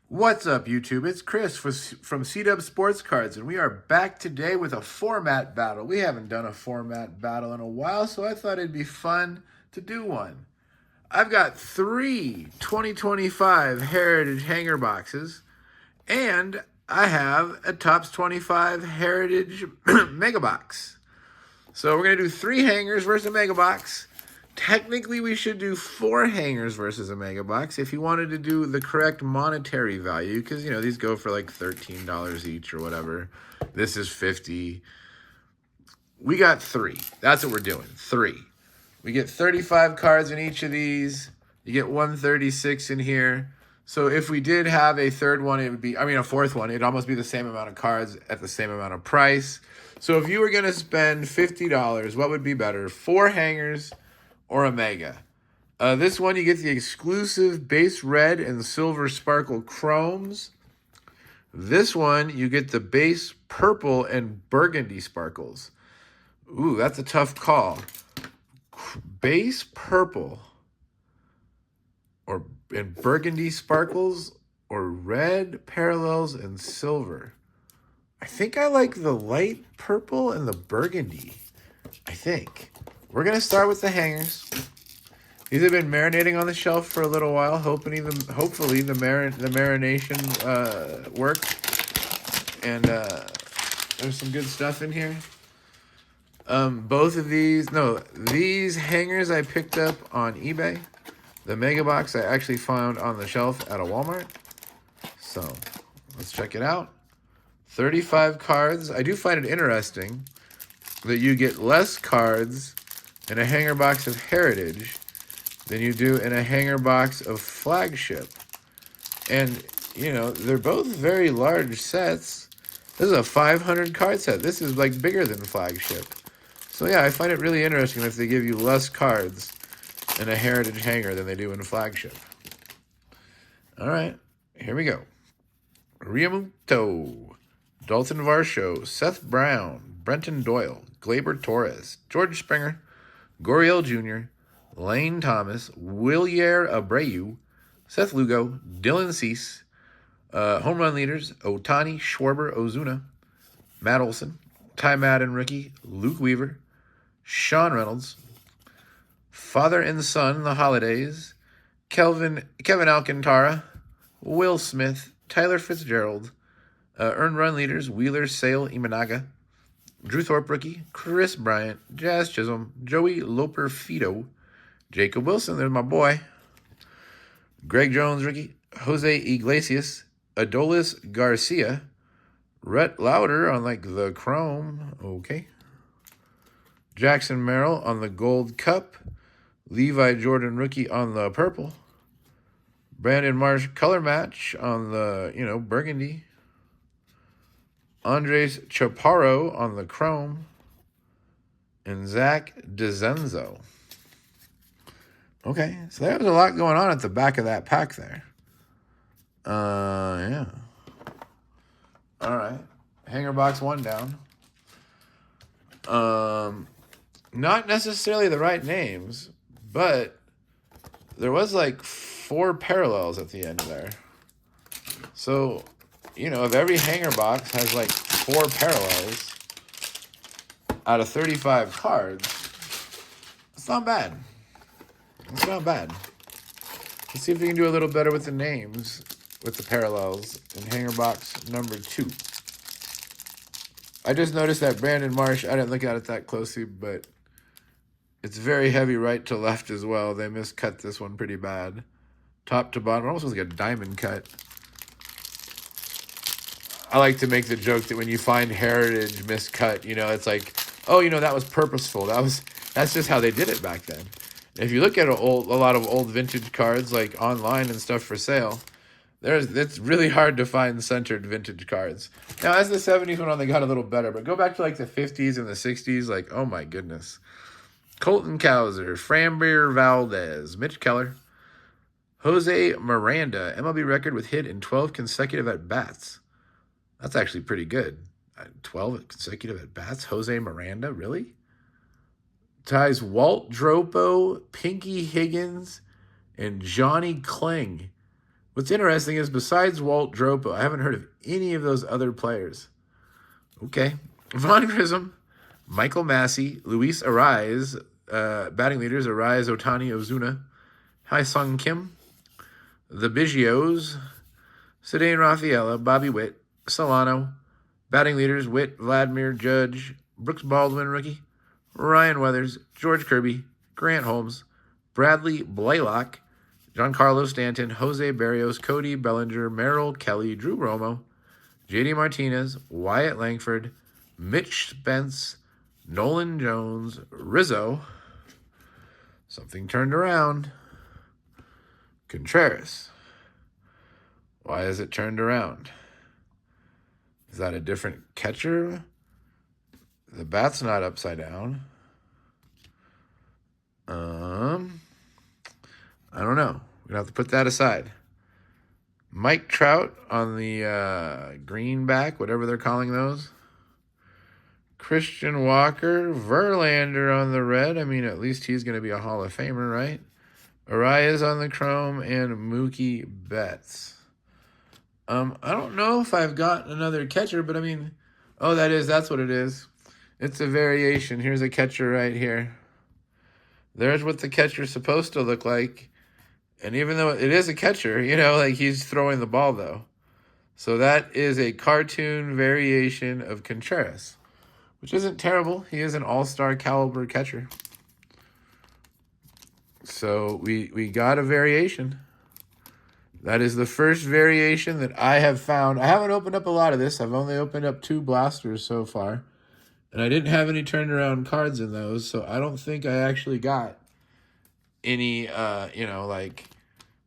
What's up, YouTube? It's Chris from C-Dub Sports Cards, and we are back today with a format battle. We haven't done a format battle in a while, so I thought it'd be fun to do one. I've got three 2025 Heritage hanger boxes, and I have a Topps 25 Heritage Mega Box. So we're going to do three hangers versus a Mega Box. Technically, we should do four hangers versus a Mega Box if you wanted to do the correct monetary value, because, you know, these go for like $13 each or whatever. This is $50. We got three. That's what we're doing. Three. We get 35 cards in each of these. You get 136 in here. So if we did have a third one, it would be, a fourth one, it'd almost be the same amount of cards at the same amount of price. So if you were going to spend $50, what would be better? Four hangers or a Mega? This one, you get the exclusive base red and silver sparkle chromes. This one, you get the base purple and burgundy sparkles. Ooh, that's a tough call. Base purple or and burgundy sparkles or red parallels and silver. I think I like the light purple and the burgundy. I think. We're going to start with the hangers. These have been marinating on the shelf for a little while. Hopefully the marination worked. And there's some good stuff in here. These hangers I picked up on eBay. The Mega Box I actually found on the shelf at a Walmart. So let's check it out. 35 cards. I do find it interesting that you get less cards in a hanger box of Heritage than you do in a hanger box of Flagship. And, you know, they're both very large sets. This is a 500 card set. This is like bigger than Flagship. So yeah, I find it really interesting if they give you less cards in a Heritage hanger than they do in Flagship. All right, here we go. Realmuto, Dalton Varsho, Seth Brown, Brenton Doyle, Gleyber Torres, George Springer, Gurriel Jr., Lane Thomas, Wilyer Abreu, Seth Lugo, Dylan Cease, home run leaders, Ohtani, Schwarber, Ozuna, Matt Olson, Ty Madden rookie, Luke Weaver, Sean Reynolds, father and son, the holidays, Kevin Alcantara, Will Smith, Tyler Fitzgerald, earned run leaders, Wheeler, Sale, Imanaga, Drew Thorpe rookie, Chris Bryant, Jazz Chisholm, Joey Loper Fido, Jacob Wilson, there's my boy, Greg Jones rookie, Jose Iglesias, Adolis Garcia, Rhett Lauder on like the chrome, okay, Jackson Merrill on the gold cup, Levi Jordan rookie on the purple, Brandon Marsh color match on the, burgundy, Andres Chaparro on the chrome, and Zach DeZenzo. Okay, so there was a lot going on at the back of that pack there. Yeah. All right, hanger box one down. Not necessarily the right names, but there was like 4 parallels at the end there. So, if every hanger box has like 4 parallels out of 35 cards, it's not bad. It's not bad. Let's see if we can do a little better with the names, with the parallels in hanger box number 2. I just noticed that Brandon Marsh, I didn't look at it that closely, but it's very heavy right to left as well. They miscut this one pretty bad. Top to bottom, almost like a diamond cut. I like to make the joke that when you find Heritage miscut, it's like, oh, that was purposeful. That's just how they did it back then. If you look at a lot of old vintage cards, like online and stuff for sale, it's really hard to find centered vintage cards. Now, as the 70s went on, they got a little better, but go back to like the 50s and the 60s, like, oh my goodness. Colton Cowser, Framber Valdez, Mitch Keller, Jose Miranda, MLB record with hit in 12 consecutive at-bats. That's actually pretty good. 12 consecutive at-bats. Jose Miranda, really? Ties Walt Dropo, Pinky Higgins, and Johnny Kling What's interesting is besides Walt Dropo, I haven't heard of any of those other players. Okay. Von Grissom, Michael Massey, Luis Ariz, batting leaders, Ariz, Otani, Ozuna, Hai Sung Kim, the Bigios, Cedane Rafaela, Bobby Witt, Solano, batting leaders, Witt, Vladimir, Judge, Brooks Baldwin, rookie, Ryan Weathers, George Kirby, Grant Holmes, Bradley Blaylock, Giancarlo Stanton, Jose Barrios, Cody Bellinger, Merrill Kelly, Drew Romo, JD Martinez, Wyatt Langford, Mitch Spence, Nolan Jones, Rizzo. Something turned around. Contreras. Why is it turned around? Is that a different catcher? The bat's not upside down. I don't know. We're going to have to put that aside. Mike Trout on the greenback, whatever they're calling those. Christian Walker, Verlander on the red. I mean, at least he's going to be a Hall of Famer, right? Arias on the chrome, and Mookie Betts. I don't know if I've got another catcher, but I mean, that's what it is. It's a variation. Here's a catcher right here. There's what the catcher's supposed to look like. And even though it is a catcher, like he's throwing the ball, though. So that is a cartoon variation of Contreras, which isn't terrible. He is an all-star caliber catcher. So we got a variation. That is the first variation that I have found. I haven't opened up a lot of this. I've only opened up 2 blasters so far. And I didn't have any turned around cards in those, so I don't think I actually got any,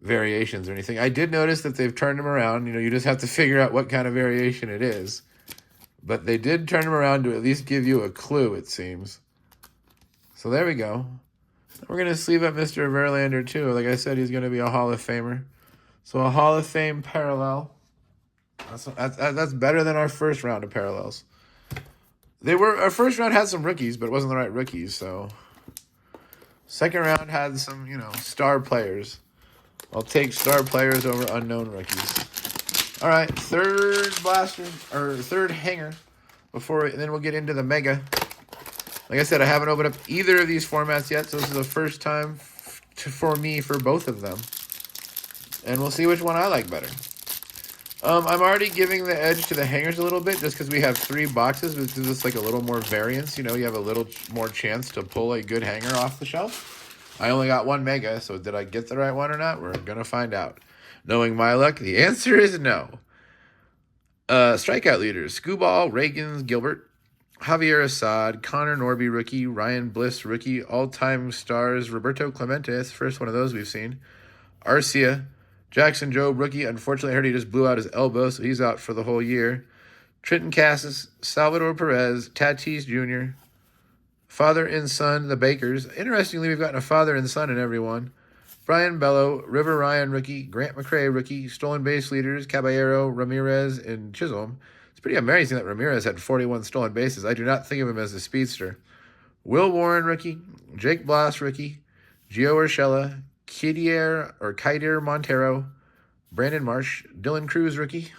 variations or anything. I did notice that they've turned them around. You just have to figure out what kind of variation it is. But they did turn them around to at least give you a clue, it seems. So there we go. We're going to sleeve up Mr. Verlander, too. Like I said, he's going to be a Hall of Famer. So a Hall of Fame parallel. That's better than our first round of parallels. Our first round had some rookies, but it wasn't the right rookies, so. Second round had some, star players. I'll take star players over unknown rookies. All right, third hanger then we'll get into the mega. Like I said, I haven't opened up either of these formats yet, so this is the first time for me for both of them. And we'll see which one I like better. I'm already giving the edge to the hangers a little bit just because we have 3 boxes, which gives us like a little more variance. You have a little more chance to pull a good hanger off the shelf. I only got 1 mega, so did I get the right one or not? We're going to find out. Knowing my luck, the answer is no. Strikeout leaders, Skubal, Reagans, Gilbert, Javier Assad, Connor Norby, rookie, Ryan Bliss, rookie, all-time stars, Roberto Clemente, that's the first one of those we've seen, Arcia, Jackson Jobe, rookie. Unfortunately, I heard he just blew out his elbow, so he's out for the whole year. Trenton Cassis, Salvador Perez, Tatis Jr., father and son, the Bakers. Interestingly, we've gotten a father and son in everyone. Brian Bello, River Ryan, rookie. Grant McCray, rookie. Stolen base leaders, Caballero, Ramirez, and Chisholm. It's pretty amazing that Ramirez had 41 stolen bases. I do not think of him as a speedster. Will Warren, rookie. Jake Bloss, rookie. Gio Urshela, Kaidir Montero, Brandon Marsh, Dylan Cruz, rookie.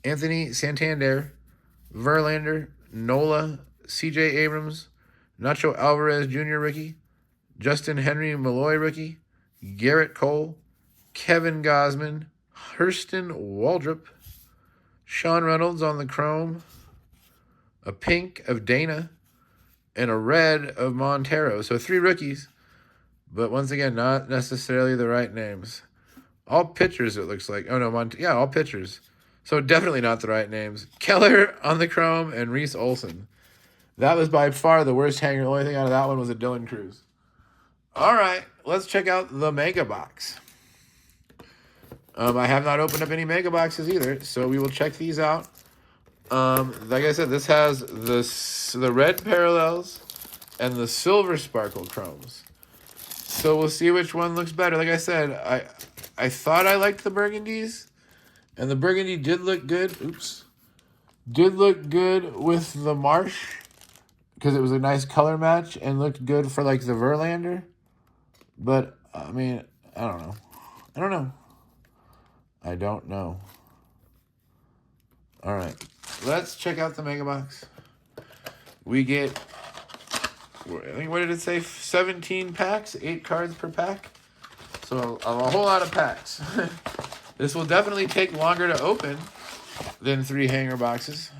Anthony Santander, Verlander, Nola, C.J. Abrams, Nacho Alvarez Jr., rookie. Justin Henry Malloy, rookie. Garrett Cole, Kevin Gausman, Hurston Waldrop, Sean Reynolds on the chrome, a pink of Dana, and a red of Montero. So 3 rookies, but once again, not necessarily the right names. All pitchers, it looks like. Oh, no, all pitchers. So definitely not the right names. Keller on the chrome and Reese Olson. That was by far the worst hanger. The only thing out of that one was a Dylan Cruz. All right, let's check out the Mega Box. I have not opened up any Mega Boxes either, so we will check these out. Like I said, this has the red parallels and the silver sparkle chromes. So we'll see which one looks better. Like I said, I thought I liked the burgundies, and the burgundy did look good. Did look good with the Marsh because it was a nice color match and looked good for like the Verlander. But, I mean, I don't know. I don't know. I don't know. All right. Let's check out the Mega Box. We get, I think, what did it say? 17 packs, 8 cards per pack. So a whole lot of packs. This will definitely take longer to open than 3 hanger boxes.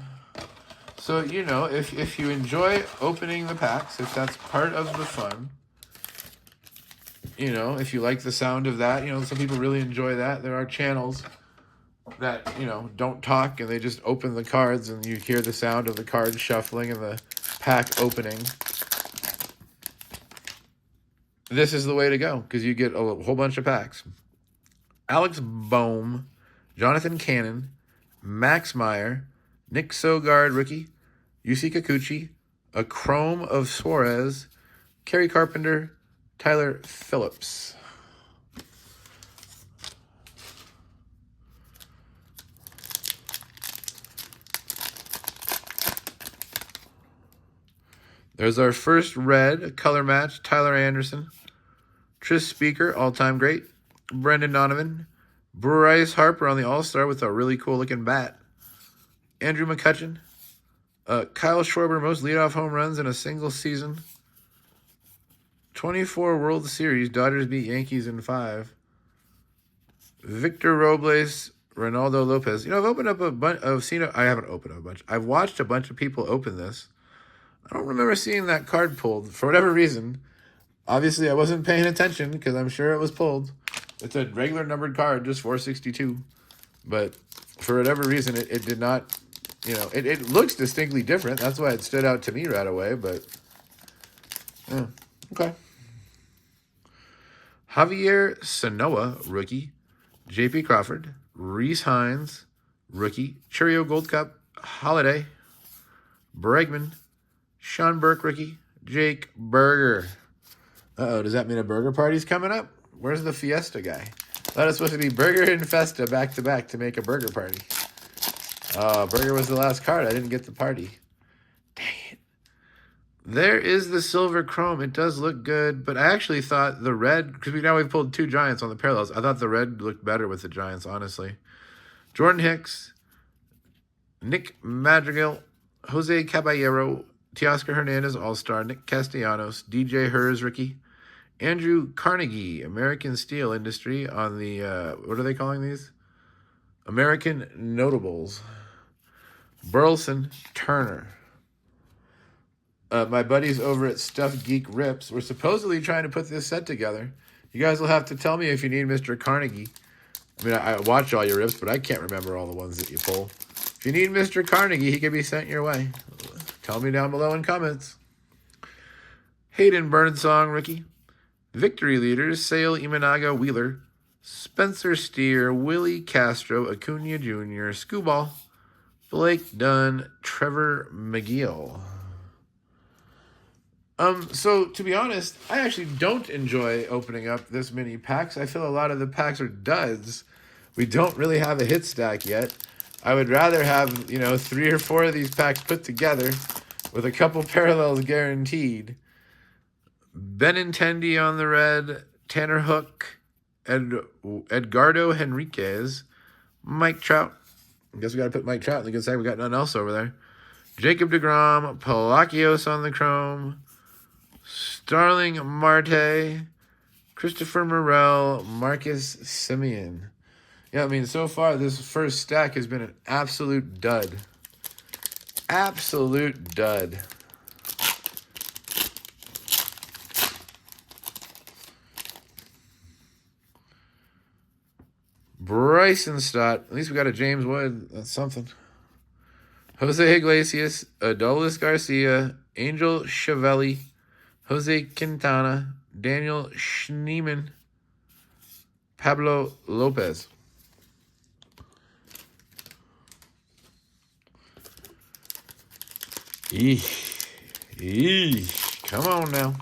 So, you know, if you enjoy opening the packs, if that's part of the fun, you know, if you like the sound of that, you know, some people really enjoy that. There are channels that, you know, don't talk and they just open the cards and you hear the sound of the cards shuffling and the pack opening. This is the way to go because you get a whole bunch of packs. Alex Bohm, Jonathan Cannon, Max Meyer, Nick Sogard, rookie, Yusei Kikuchi, a Chrome of Suarez, Kerry Carpenter, Tyler Phillips. There's our first red color match, Tyler Anderson, Tris Speaker, all-time great, Brendan Donovan, Bryce Harper on the All-Star with a really cool-looking bat, Andrew McCutchen, Kyle Schwarber, most leadoff home runs in a single season, 24 World Series, Dodgers beat Yankees in 5, Victor Robles, Ronaldo Lopez. You know, I've opened up a bunch, I haven't opened up a bunch. I've watched a bunch of people open this. I don't remember seeing that card pulled for whatever reason. Obviously, I wasn't paying attention because I'm sure it was pulled. It's a regular numbered card, just 462. But for whatever reason, it did not, you know, it looks distinctly different. That's why it stood out to me right away. But, yeah, okay. Javier Sanoa, rookie. J.P. Crawford. Reese Hines, rookie. Cheerio Gold Cup. Holiday. Bregman. Sean Burke, rookie. Jake Burger. Uh-oh, does that mean a burger party's coming up? Where's the Fiesta guy? I thought it was supposed to be Burger and Festa back-to-back to make a burger party. Burger was the last card. I didn't get the party. Dang it. There is the silver chrome. It does look good, but I actually thought the red, because we've pulled 2 Giants on the parallels. I thought the red looked better with the Giants, honestly. Jordan Hicks, Nick Madrigal, Jose Caballero, Teoscar Hernandez, All-Star, Nick Castellanos, DJ Hers, rookie, Andrew Carnegie, American Steel Industry on the, what are they calling these? American Notables. Burleson Turner. My buddies over at Stuff Geek Rips were supposedly trying to put this set together. You guys will have to tell me if you need Mr. Carnegie. I mean, I watch all your rips, but I can't remember all the ones that you pull. If you need Mr. Carnegie, he can be sent your way. Tell me down below in comments. Hayden Burnsong, rookie. Victory leaders, Sale Imanaga Wheeler, Spencer Steer, Willie Castro, Acuna Jr., Scooball, Blake Dunn, Trevor McGill. So to be honest, I actually don't enjoy opening up this many packs. I feel a lot of the packs are duds. We don't really have a hit stack yet. I would rather have, you know, 3 or 4 of these packs put together with a couple parallels guaranteed. Benintendi on the red, Tanner Hook, Edgardo Henriquez, Mike Trout. I guess we got to put Mike Trout in the good side. We got nothing else over there. Jacob deGrom, Palacios on the chrome, Starling Marte, Christopher Morel, Marcus Semien. Yeah, I mean, so far, this first stack has been an absolute dud. Absolute dud. Bryson Stott. At least we got a James Wood. That's something. Jose Iglesias, Adolis Garcia, Angel Chavelli, Jose Quintana, Daniel Schneemann, Pablo Lopez. Eesh. Come on now.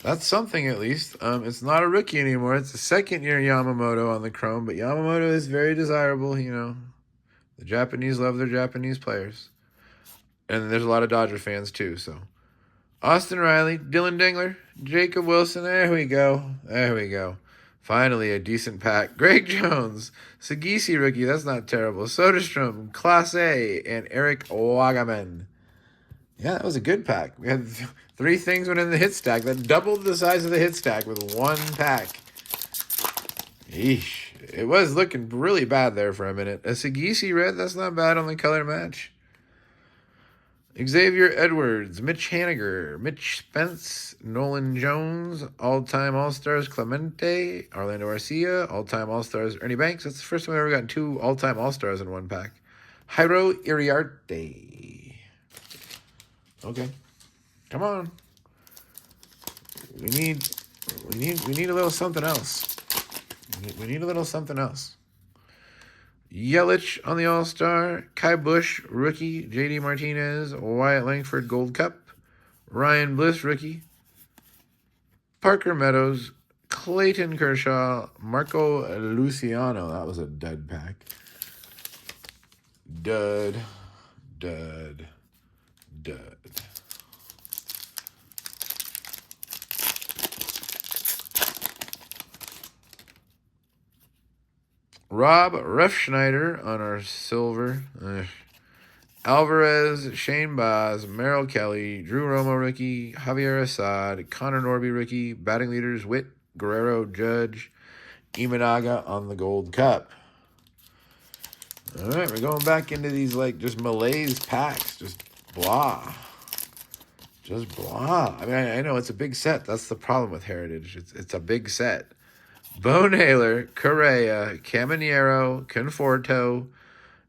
That's something at least. It's not a rookie anymore. It's a second-year Yamamoto on the chrome, but Yamamoto is very desirable, you know. The Japanese love their Japanese players. And there's a lot of Dodger fans too. So Austin Riley, Dylan Dingler, Jacob Wilson. There we go. There we go. Finally, a decent pack. Greg Jones, Sagisi rookie. That's not terrible. Soderstrom, Class A, and Eric Wagaman. Yeah, that was a good pack. We had three things within the hit stack that doubled the size of the hit stack with one pack. Yeesh. It was looking really bad there for a minute. A Sagisi red, that's not bad on the color match. Xavier Edwards, Mitch Haniger, Mitch Spence, Nolan Jones, all-time All-Stars Clemente, Orlando Arcia, all-time All-Stars Ernie Banks. That's the first time I've ever gotten two all-time All-Stars in one pack. Jairo Iriarte. Okay. Come on. We need a little something else. We need a little something else. Yelich on the All-Star, Kai Bush, rookie, J.D. Martinez, Wyatt Langford, Gold Cup, Ryan Bliss, rookie, Parker Meadows, Clayton Kershaw, Marco Luciano. That was a dud pack. Dud. Rob Refschneider on our silver. Alvarez, Shane Baz, Merrill Kelly, Drew Romo rookie, Javier Assad, Connor Norby rookie, batting leaders Witt, Guerrero, Judge, Imanaga on the Gold Cup. All right, we're going back into these like just malaise packs, just blah. Just blah. I mean, I know it's a big set. That's the problem with Heritage. It's a big set. Bo Naylor, Correa, Caminero, Conforto,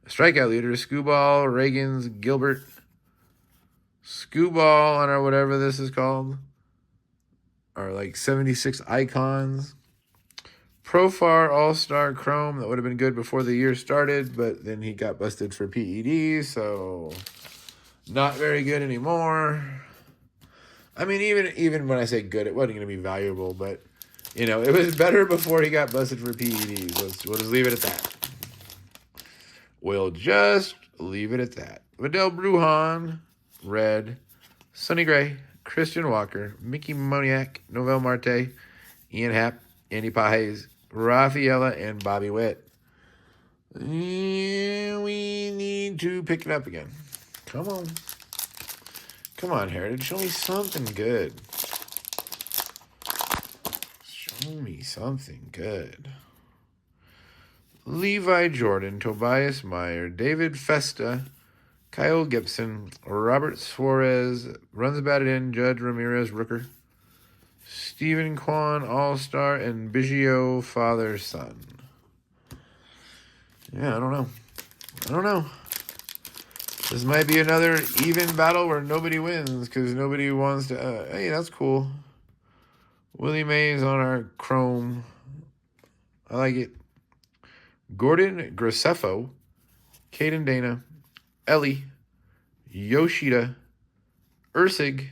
strikeout leader, Skubal, Reagans, Gilbert, Skubal on our whatever this is called, our like 76 icons. Profar All-Star Chrome, that would have been good before the year started, but then he got busted for PEDs, so not very good anymore. I mean, even when I say good, it wasn't going to be valuable, but you know, it was better before he got busted for PEDs. We'll just leave it at that. We'll just leave it at that. Vidal Brujan, red. Sonny Gray, Christian Walker, Mickey Moniak, Novel Marte, Ian Happ, Andy Pages, Rafaela, and Bobby Witt. Yeah, we need to pick it up again. Come on. Come on, Heritage. Show me something good. Show me something good. Levi Jordan, Tobias Meyer, David Festa, Kyle Gibson, Robert Suarez, runs batted in, Judge Ramirez Rooker, Stephen Kwan, All-Star, and Biggio, father, son. Yeah, I don't know. This might be another even battle where nobody wins because nobody wants to... hey, that's cool. Willie Mays on our Chrome. I like it. Gordon Graceffo, Caden Dana, Ellie, Yoshida, Ursig,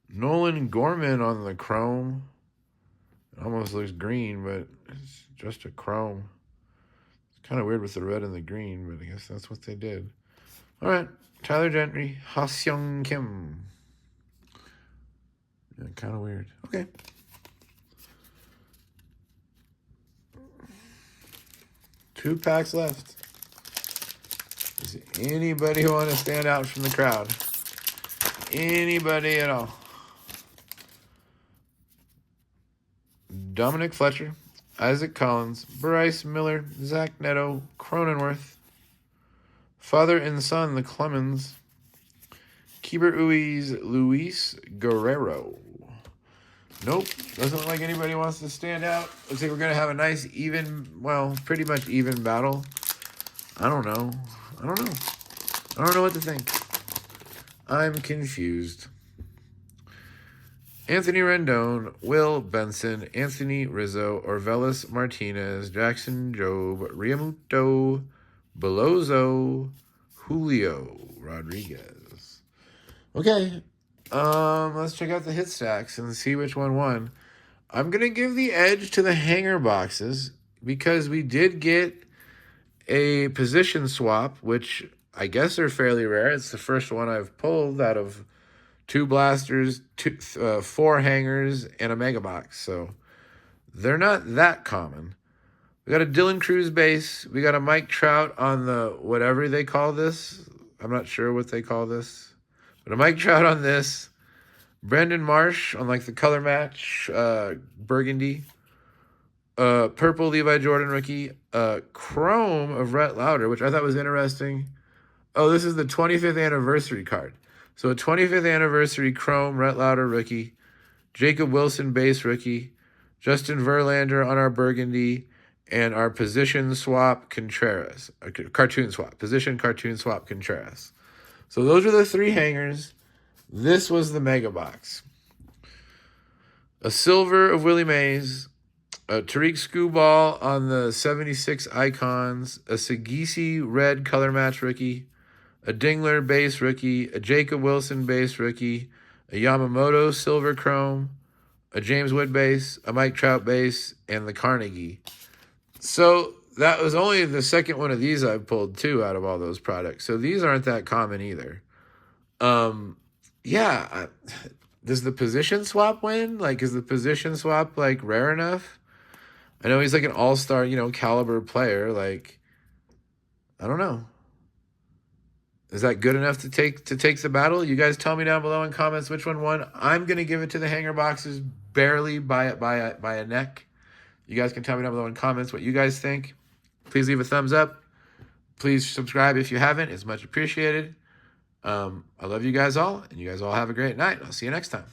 Nolan Gorman on the Chrome. It almost looks green, but it's just a Chrome. It's kind of weird with the red and the green, but I guess that's what they did. All right, Tyler Gentry, Ha-Seong Kim. Yeah, kind of weird. Okay. Two packs left. Does anybody want to stand out from the crowd? Anybody at all? Dominic Fletcher, Isaac Collins, Bryce Miller, Zach Neto, Cronenworth, father and son, the Clemens, Keeper Uiz, Luis Guerrero. Nope, doesn't look like anybody wants to stand out. Looks like we're going to have a nice even, well, pretty much even battle. I don't know what to think. I'm confused. Anthony Rendon, Will Benson, Anthony Rizzo, Orvelis Martinez, Jackson Jobe, Riamuto, Belozo, Julio Rodriguez. Okay. Let's check out the hit stacks and see which one won. I'm going to give the edge to the hanger boxes because we did get a position swap, which I guess they're fairly rare. It's the first one I've pulled out of 2 blasters, 4 hangers, and a mega box. So they're not that common. We got a Dylan Cruz base. We got a Mike Trout on the whatever they call this. I'm not sure what they call this. But a Mike Trout on this. Brandon Marsh on like the color match, burgundy. Purple Levi Jordan rookie. Chrome of Rhett Lauder, which I thought was interesting. Oh, this is the 25th anniversary card. So a 25th anniversary Chrome Rhett Lauder rookie. Jacob Wilson base rookie. Justin Verlander on our burgundy. And our position swap Contreras. Cartoon swap. Position cartoon swap Contreras. So those are the 3 hangers. This was the mega box. A silver of Willie Mays. A Tariq Skubal on the 76 Icons. A Sagisi red color match rookie. A Dingler base rookie. A Jacob Wilson base rookie. A Yamamoto silver chrome. A James Wood base. A Mike Trout base. And the Carnegie. So that was only the second one of these I've pulled too out of all those products. So these aren't that common either. Yeah. Does the position swap win? Like, is the position swap like rare enough? I know he's like an all-star, caliber player. Like, I don't know. Is that good enough to take the battle? You guys tell me down below in comments which one won. I'm gonna give it to the hanger boxes barely by a neck. You guys can tell me down below in comments what you guys think. Please leave a thumbs up. Please subscribe if you haven't. It's much appreciated. I love you guys all, and you guys all have a great night. I'll see you next time.